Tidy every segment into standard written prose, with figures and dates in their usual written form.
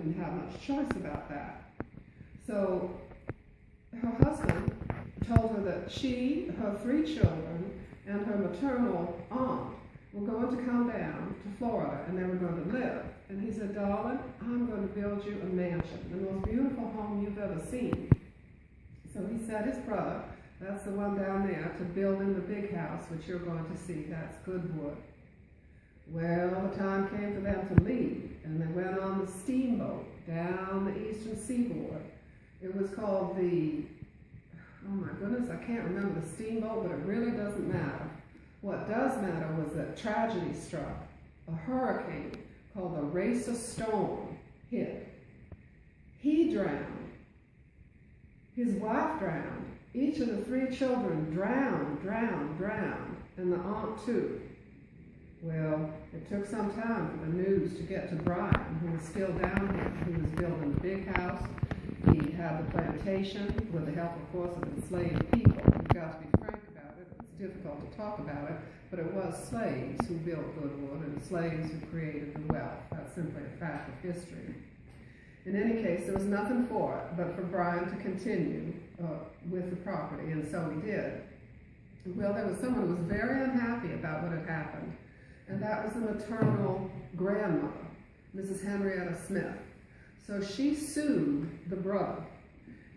didn't have much choice about that. So her husband told her that she, her 3 children, and her maternal aunt were going to come down to Florida and they were going to live. And he said, darling, I'm going to build you a mansion, the most beautiful home you've ever seen. So he set his brother, that's the one down there, to build in the big house, which you're going to see. That's Goodwood. Well, the time came for them to leave, and they went on the steamboat down the eastern seaboard. It was called the, oh my goodness, I can't remember the steamboat, but it really doesn't matter. What does matter was that tragedy struck. A hurricane called the Racer Storm hit. He drowned. His wife drowned. Each of the 3 children drowned, and the aunt too. Well, it took some time for the news to get to Brian, who was still down here. He was building a big house. He had the plantation with the help, of course, of enslaved people. We've got to be frank about it. It's difficult to talk about it, but it was slaves who built Goodwood and slaves who created the wealth. That's simply a fact of history. In any case, there was nothing for it but for Brian to continue with the property, and so he did. Well, there was someone who was very unhappy about what had happened, and that was the maternal grandmother, Mrs. Henrietta Smith. So she sued the brother,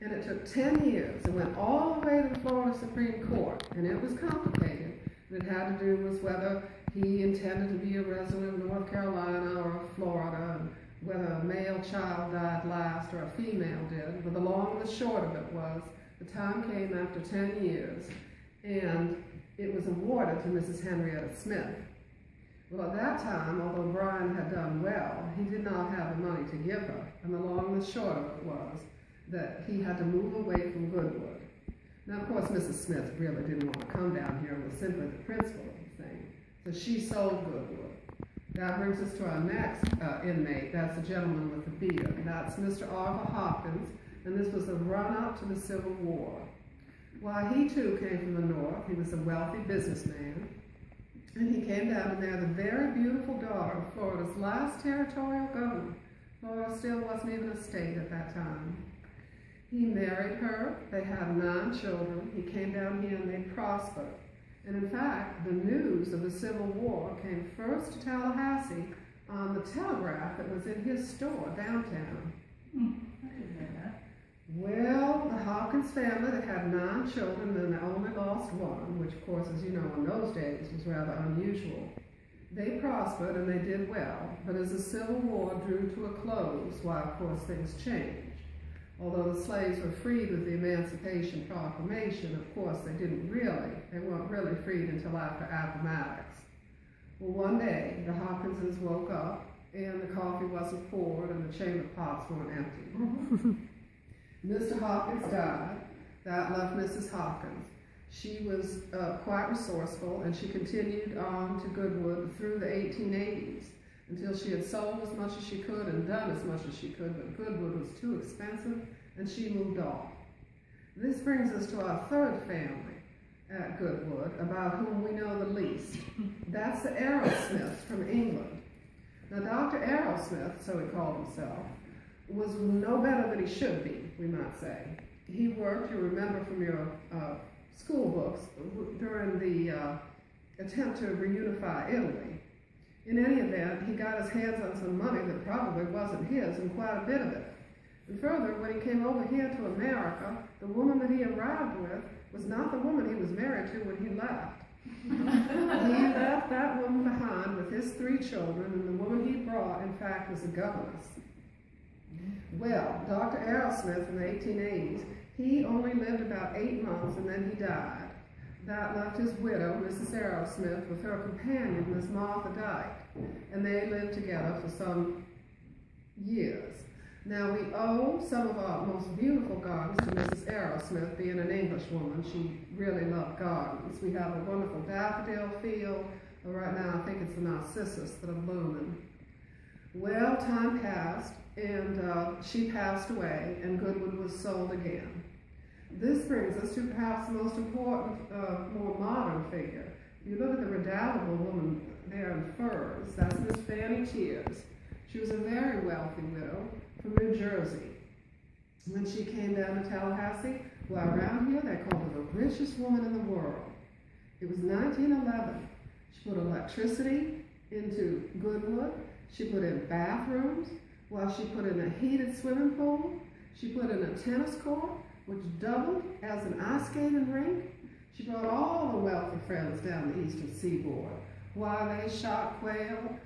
and it took 10 years. It went all the way to the Florida Supreme Court, and it was complicated. It had to do with whether he intended to be a resident of North Carolina or Florida, and whether a male child died last or a female did. But the long and the short of it was, the time came after 10 years, and it was awarded to Mrs. Henrietta Smith. Well, at that time, although Brian had done well, he did not have the money to give her, and the long and the short of it was that he had to move away from Goodwood. Now, of course, Mrs. Smith really didn't want to come down here. It was simply the principle of the thing. So she sold Goodwood. That brings us to our next inmate. That's the gentleman with the beard. That's Mr. Arthur Hopkins, and this was the run-up to the Civil War. Why, he too came from the North. He was a wealthy businessman. And he came down, and they're the very beautiful daughter of Florida's last territorial governor. Florida still wasn't even a state at that time. He married her. They had 9 children. He came down here, and they prospered. And in fact, the news of the Civil War came first to Tallahassee on the telegraph that was in his store downtown. I didn't know that. Well, the Hopkins family, they had 9 children, and they only lost 1, which, of course, as you know, in those days was rather unusual. They prospered and they did well, but as the Civil War drew to a close, why, of course, things changed. Although the slaves were freed with the Emancipation Proclamation, of course, they weren't really freed until after Appomattox. Well, one day, the Hopkinses woke up, and the coffee wasn't poured, and the chamber pots weren't empty. Mr. Hopkins died. That left Mrs. Hopkins. She was quite resourceful, and she continued on to Goodwood through the 1880s until she had sold as much as she could and done as much as she could, but Goodwood was too expensive, and she moved off. This brings us to our 3rd family at Goodwood, about whom we know the least. That's the Arrowsmiths from England. Now, Dr. Arrowsmith, so he called himself, was no better than he should be, we might say. He worked, you remember from your school books, during the attempt to reunify Italy. In any event, he got his hands on some money that probably wasn't his, and quite a bit of it. And further, when he came over here to America, the woman that he arrived with was not the woman he was married to when he left. He left that woman behind with his 3 children, and the woman he brought, in fact, was a governess. Well, Dr. Arrowsmith in the 1880s, he only lived about 8 months, and then he died. That left his widow, Mrs. Arrowsmith, with her companion, Miss Martha Dyke, and they lived together for some years. Now, we owe some of our most beautiful gardens to Mrs. Arrowsmith, being an English woman. She really loved gardens. We have a wonderful daffodil field. Right now, I think it's the narcissus that are blooming. Well, time passed, and she passed away, and Goodwood was sold again. This brings us to perhaps the most important, more modern figure. You look at the redoubtable woman there in furs. That's Miss Fanny Tears. She was a very wealthy widow from New Jersey. When she came down to Tallahassee, well, around here they called her the richest woman in the world. It was 1911. She put electricity into Goodwood. She put in bathrooms. Well, she put in a heated swimming pool. She put in a tennis court, which doubled as an ice skating rink. She brought all the wealthy friends down the eastern seaboard. Why, they shot quail,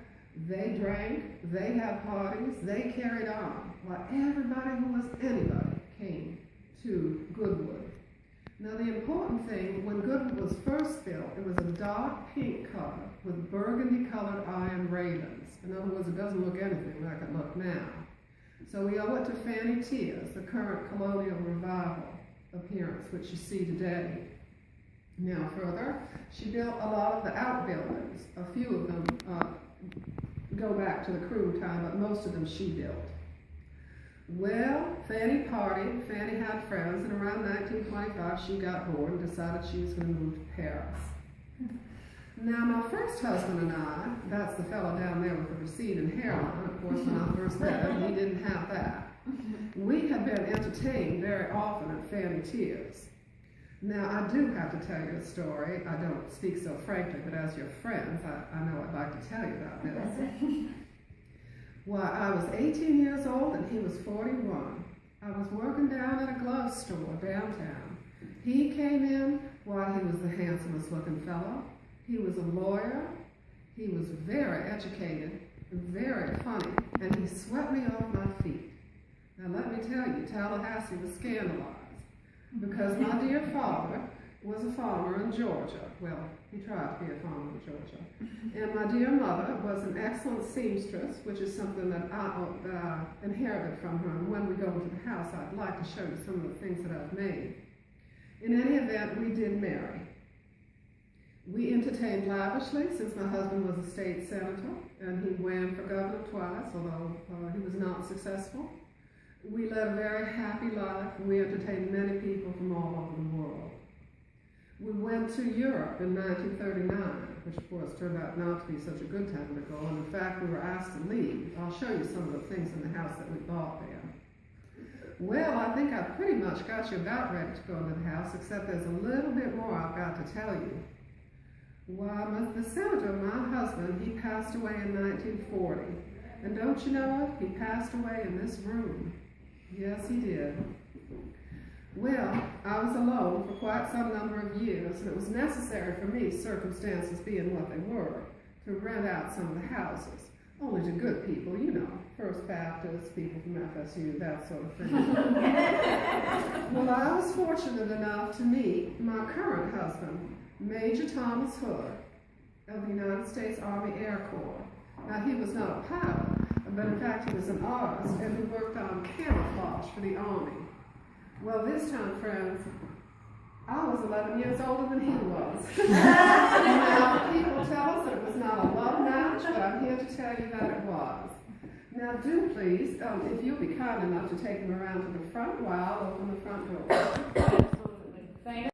they drank, they had parties, they carried on. While everybody who was anybody came to Goodwood. Now the important thing, when Goodwood was first built, it was a dark pink color with burgundy colored iron railings. In other words, it doesn't look anything like it looks now. So we owe it to Fanny Tears, the current colonial revival appearance, which you see today. Now further, she built a lot of the outbuildings. A few of them go back to the Crew time, but most of them she built. Well, Fanny partied, Fanny had friends, and around 1925 she got bored and decided she was going to move to Paris. Now my first husband and I, that's the fellow down there with the receding hairline, of course when I first met him, he didn't have that. We had been entertained very often at Fanny Tears. Now I do have to tell you a story. I don't speak so frankly, but as your friends, I know I'd like to tell you about this. Why, I was 18 years old and he was 41. I was working down at a glove store downtown. He came in, why, he was the handsomest looking fellow. He was a lawyer. He was very educated, very funny, and he swept me off my feet. Now let me tell you, Tallahassee was scandalized because my dear father was a farmer in Georgia. Well, he tried to be a farmer in Georgia. And my dear mother was an excellent seamstress, which is something that I inherited from her. And when we go into the house, I'd like to show you some of the things that I've made. In any event, we did marry. We entertained lavishly since my husband was a state senator, and he ran for governor twice, although he was not successful. We led a very happy life. We entertained many people from all over the world. We went to Europe in 1939, which of course turned out not to be such a good time to go, and in fact we were asked to leave. I'll show you some of the things in the house that we bought there. Well, I think I've pretty much got you about ready to go into the house, except there's a little bit more I've got to tell you. Why, the senator, my husband, he passed away in 1940. And don't you know it? He passed away in this room. Yes, he did. Well, I was alone for quite some number of years, and it was necessary for me, circumstances being what they were, to rent out some of the houses. Only to good people, you know, First Baptists, people from FSU, that sort of thing. Well, I was fortunate enough to meet my current husband, Major Thomas Hood of the United States Army Air Corps. Now, he was not a pilot, but in fact he was an artist, and he worked on camouflage for the Army. Well, this time, friends, I was 11 years older than he was. Now, people tell us that it was not a love match, but I'm here to tell you that it was. Now, do please, if you'll be kind enough to take him around to the front while I'll open the front door.